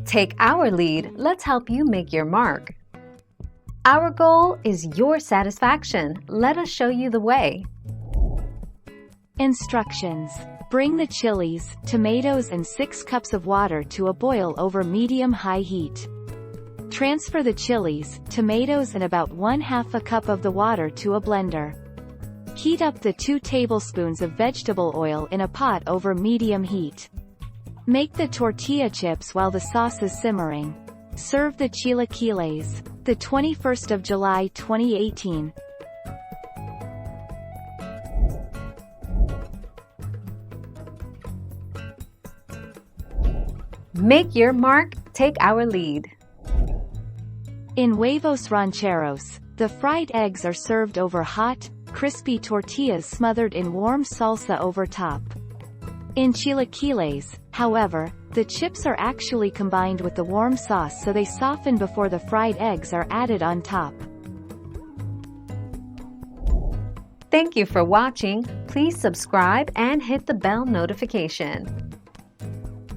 Take our lead, let's help you make your mark. Our goal is your satisfaction. Let us show you the way. Instructions. Bring the chilies, tomatoes and 6 cups of water to a boil over medium-high heat. Transfer the chilies, tomatoes and about 1/2 cup of the water to a blender. Heat up the 2 tablespoons of vegetable oil in a pot over medium heat. Make the tortilla chips while the sauce is simmering. Serve the chilaquiles. The 21st of July 2018. Make your mark, take our lead. In huevos rancheros, the fried eggs are served over hot, crispy tortillas smothered in warm salsa over top. In chilaquiles, however, the chips are actually combined with the warm sauce so they soften before the fried eggs are added on top. Thank you for watching. Please subscribe and hit the bell notification.